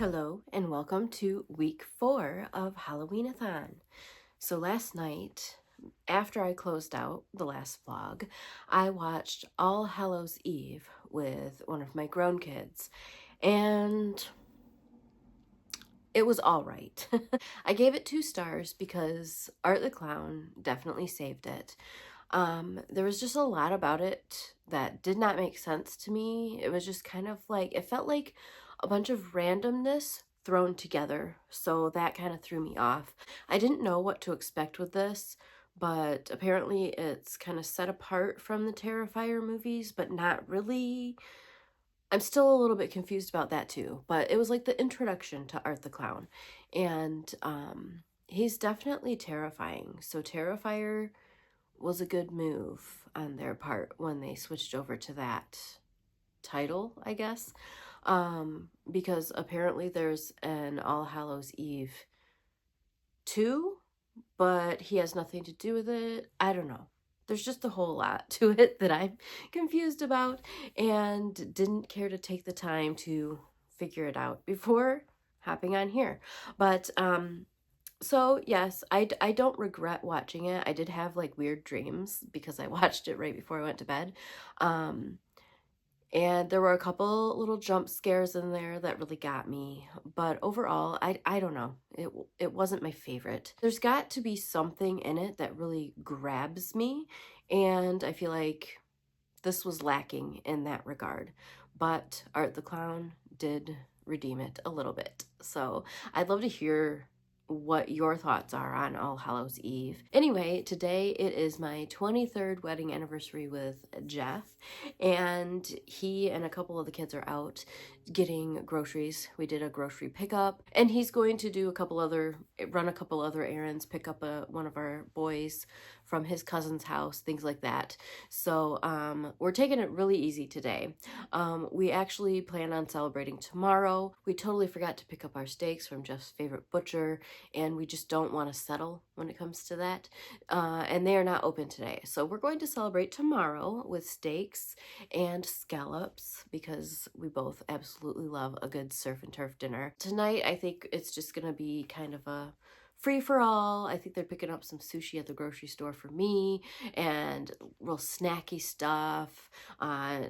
Hello and welcome to week 4 of Halloween-a-thon. So last night, after I closed out the last vlog, I watched All Hallows Eve with one of my grown kids, and it was all right. I gave it 2 stars because Art the Clown definitely saved it. There was just a lot about it that did not make sense to me. It was just kind of like, it felt like a bunch of randomness thrown together, so that kind of threw me off. I didn't know what to expect with this, but apparently it's kind of set apart from the Terrifier movies, but not really. I'm still a little bit confused about that too, but it was like the introduction to Art the Clown, and he's definitely terrifying. So Terrifier was a good move on their part when they switched over to that title, I guess, because apparently there's an All Hallows Eve 2, but he has nothing to do with it. I don't know. There's just a whole lot to it that I'm confused about and didn't care to take the time to figure it out before hopping on here. But so yes, I don't regret watching it. I did have like weird dreams because I watched it right before I went to bed. And there were a couple little jump scares in there that really got me. But overall, I don't know. It wasn't my favorite. There's got to be something in it that really grabs me. And I feel like this was lacking in that regard. But Art the Clown did redeem it a little bit. So I'd love to hear what your thoughts are on All Hallows Eve. Anyway, today it is my 23rd wedding anniversary with Jeff, and he and a couple of the kids are out getting groceries. We did a grocery pickup, and he's going to do run a couple other errands, pick up one of our boys from his cousin's house, things like that. So we're taking it really easy today. We actually plan on celebrating tomorrow. We totally forgot to pick up our steaks from Jeff's favorite butcher, and we just don't want to settle when it comes to that. And they are not open today. So we're going to celebrate tomorrow with steaks and scallops because we both absolutely love a good surf and turf dinner. Tonight, I think it's just going to be kind of a free-for-all. I think they're picking up some sushi at the grocery store for me and real snacky stuff.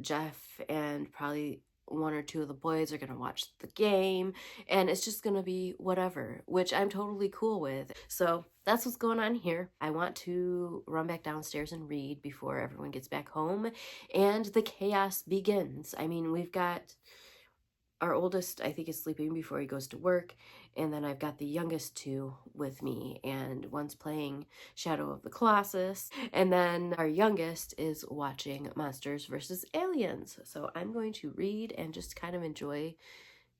Jeff and probably one or two of the boys are going to watch the game, and it's just going to be whatever, which I'm totally cool with. So that's what's going on here. I want to run back downstairs and read before everyone gets back home and the chaos begins. I mean, we've got our oldest, I think, is sleeping before he goes to work, and then I've got the youngest 2 with me, and one's playing Shadow of the Colossus, and then our youngest is watching Monsters vs. Aliens. So I'm going to read and just kind of enjoy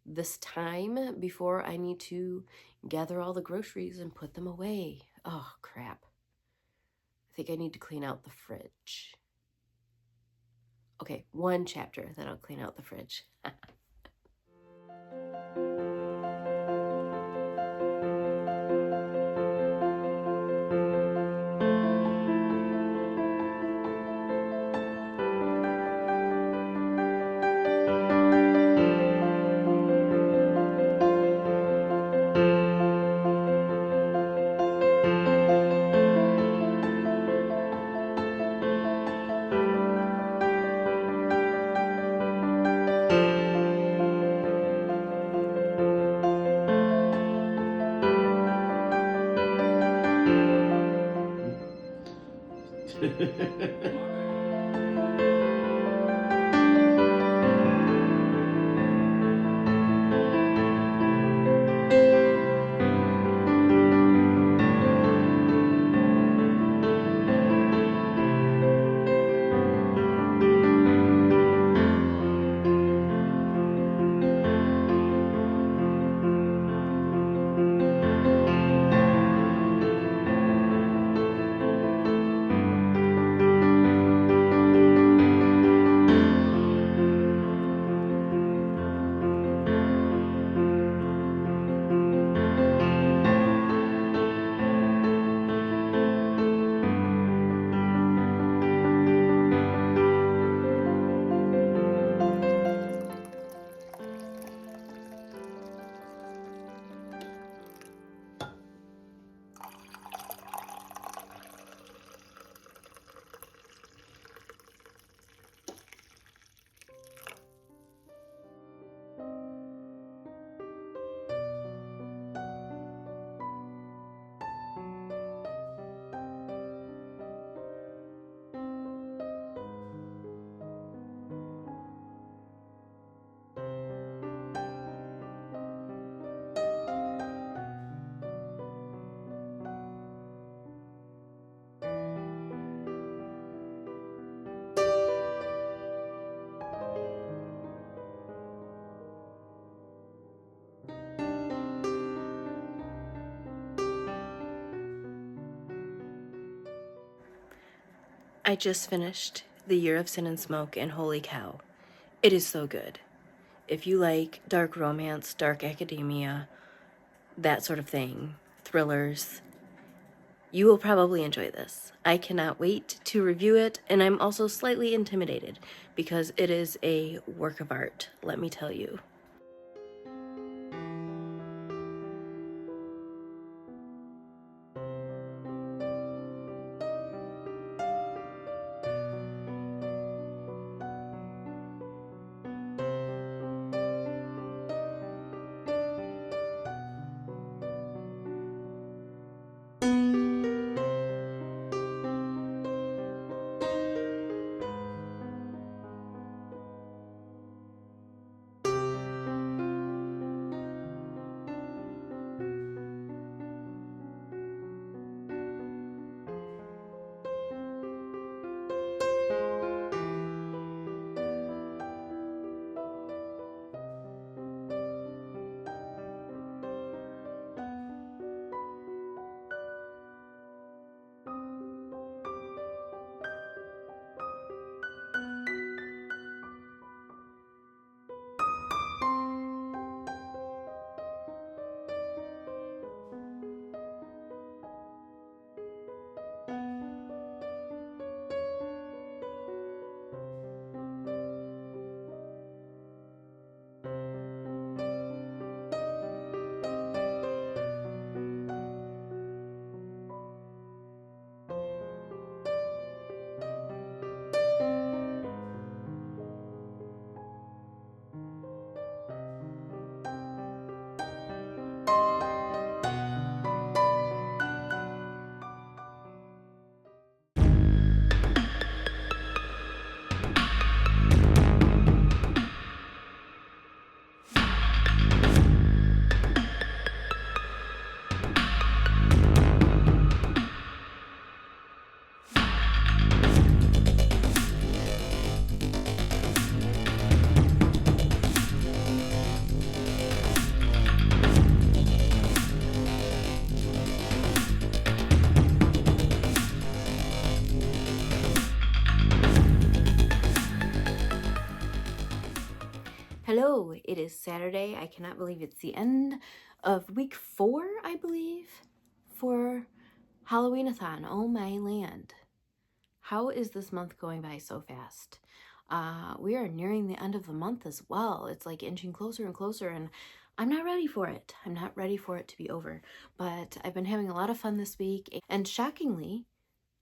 this time before I need to gather all the groceries and put them away. Oh, crap. I think I need to clean out the fridge. Okay, one chapter, then I'll clean out the fridge. I just finished The Year of Sin and Smoke, and holy cow, it is so good. If you like dark romance, dark academia, that sort of thing, thrillers, you will probably enjoy this. I cannot wait to review it, and I'm also slightly intimidated because it is a work of art, let me tell you. Hello, it is Saturday. I cannot believe it's the end of week 4, I believe, for Halloween-a-thon. Oh my land. How is this month going by so fast? We are nearing the end of the month as well. It's like inching closer and closer, and I'm not ready for it. I'm not ready for it to be over. But I've been having a lot of fun this week, and shockingly,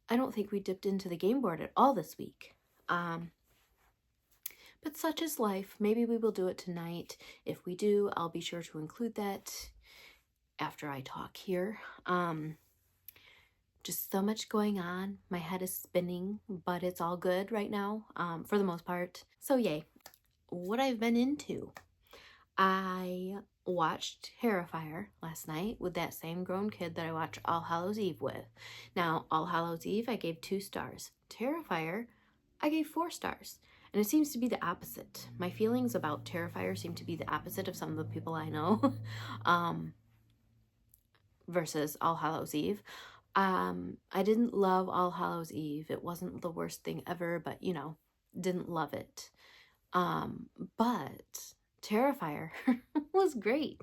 I don't think we dipped into the game board at all this week. But such is life. Maybe we will do it tonight. If we do, I'll be sure to include that after I talk here. Just so much going on. My head is spinning, but it's all good right now, for the most part. So yay. What I've been into. I watched Terrifier last night with that same grown kid that I watched All Hallows Eve with. Now, All Hallows Eve, I gave 2 stars. Terrifier, I gave 4 stars. And it seems to be the opposite. My feelings about Terrifier seem to be the opposite of some of the people I know. Versus All Hallows Eve. I didn't love All Hallows Eve. It wasn't the worst thing ever, but, you know, didn't love it. But Terrifier was great.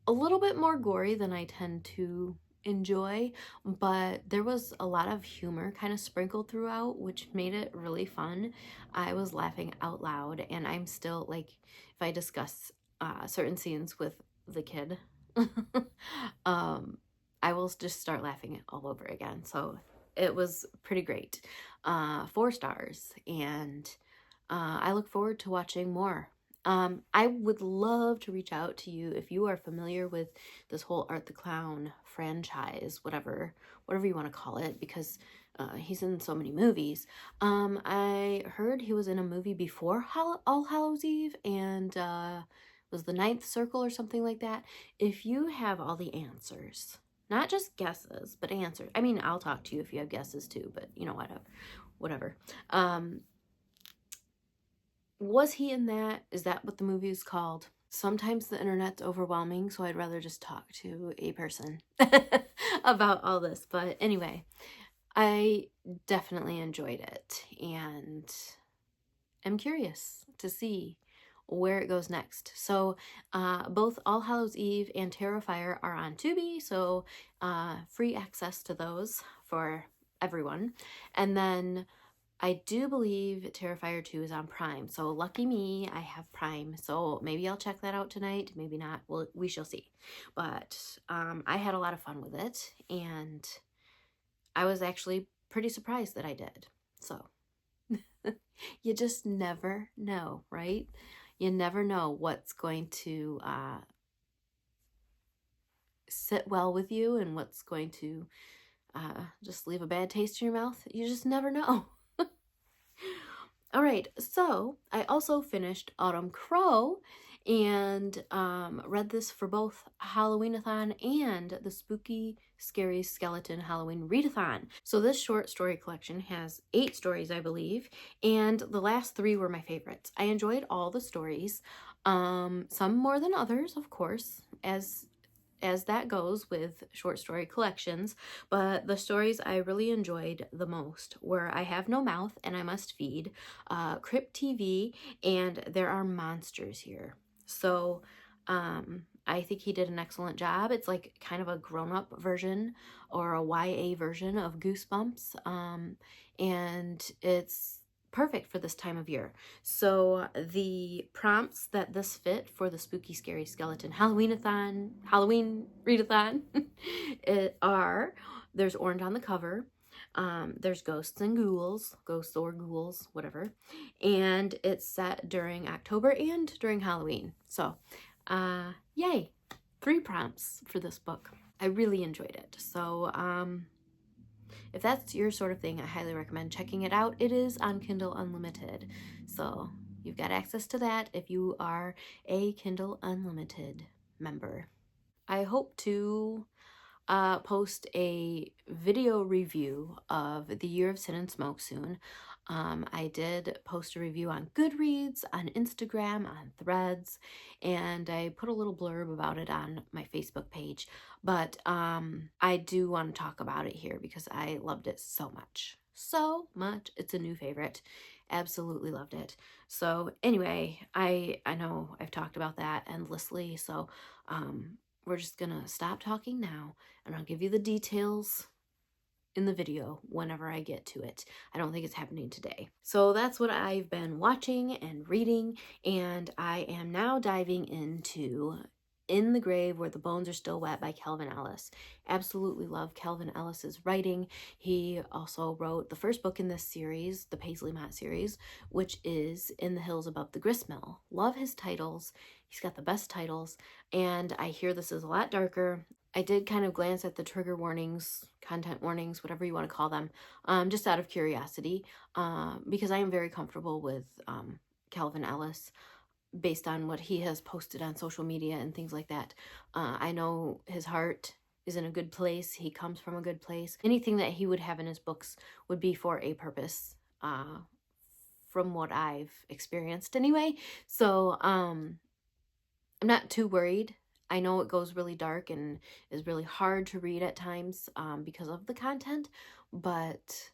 A little bit more gory than I tend to enjoy, but there was a lot of humor kind of sprinkled throughout, which made it really fun. I was laughing out loud, and I'm still, like, if I discuss certain scenes with the kid, I will just start laughing all over again. So it was pretty great. 4 stars, and I look forward to watching more. I would love to reach out to you if you are familiar with this whole Art the Clown franchise, whatever you want to call it, because he's in so many movies. I heard he was in a movie before All Hallows Eve, and was the Ninth Circle or something like that. If you have all the answers, not just guesses, but answers. I mean, I'll talk to you if you have guesses too, but you know, whatever. Was he in that? Is that what the movie is called? Sometimes the internet's overwhelming, so I'd rather just talk to a person about all this. But anyway, I definitely enjoyed it, and I'm curious to see where it goes next. So both All Hallows Eve and Terrifier are on Tubi, so free access to those for everyone. And then I do believe Terrifier 2 is on Prime, so lucky me, I have Prime, so maybe I'll check that out tonight, maybe not, well, we shall see. But I had a lot of fun with it, and I was actually pretty surprised that I did. So you just never know, right? You never know what's going to sit well with you and what's going to just leave a bad taste in your mouth. You just never know. All right, so I also finished Autumn Crow and read this for both Halloween-a-thon and the Spooky Scary Skeleton Halloween Readathon. So this short story collection has 8 stories, I believe, and the last 3 were my favorites. I enjoyed all the stories, some more than others, of course, as that goes with short story collections, but the stories I really enjoyed the most were I Have No Mouth and I Must Feed, Crypt TV, and There Are Monsters Here. So I think he did an excellent job. It's like kind of a grown-up version or a YA version of Goosebumps, and it's perfect for this time of year. So the prompts that this fit for the Spooky Scary Skeleton Halloween Readathon are, there's orange on the cover, there's ghosts and ghouls, ghosts or ghouls, whatever, and it's set during October and during Halloween. So yay, 3 prompts for this book. I really enjoyed it. So if that's your sort of thing, I highly recommend checking it out. It is on Kindle Unlimited, so you've got access to that if you are a Kindle Unlimited member. I hope to post a video review of The Year of Sin and Smoke soon. I did post a review on Goodreads, on Instagram, on Threads, and I put a little blurb about it on my Facebook page. But I do want to talk about it here because I loved it so much. So much. It's a new favorite. Absolutely loved it. So anyway, I know I've talked about that endlessly, so we're just gonna stop talking now and I'll give you the details in the video whenever I get to it. I don't think it's happening today. So that's what I've been watching and reading, and I am now diving into In the Grave Where the Bones Are Still Wet by Calvin Ellis. Absolutely love Calvin Ellis's writing. He also wrote the first book in this series, the Paisley Mott series, which is In the Hills Above the Gristmill. Love his titles. He's got the best titles, and I hear this is a lot darker. I did kind of glance at the trigger warnings, content warnings, whatever you want to call them, just out of curiosity, because I am very comfortable with Calvin Ellis based on what he has posted on social media and things like that. I know his heart is in a good place. He comes from a good place. Anything that he would have in his books would be for a purpose, from what I've experienced anyway. So I'm not too worried. I know it goes really dark and is really hard to read at times because of the content, but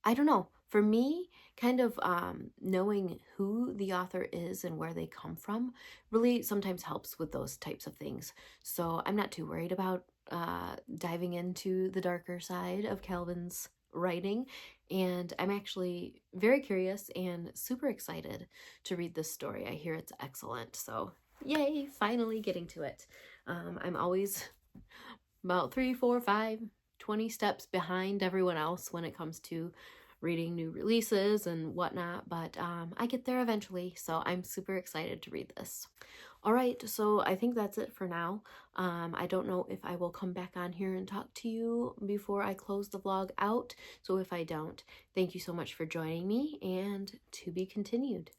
I don't know. For me, kind of knowing who the author is and where they come from really sometimes helps with those types of things. So I'm not too worried about diving into the darker side of Calvin's writing, and I'm actually very curious and super excited to read this story. I hear it's excellent, so yay, finally getting to it. I'm always about 3, 4, 5, 20 steps behind everyone else when it comes to reading new releases and whatnot, but I get there eventually, so I'm super excited to read this. All right, so I think that's it for now. I don't know if I will come back on here and talk to you before I close the vlog out, so if I don't, thank you so much for joining me, and to be continued.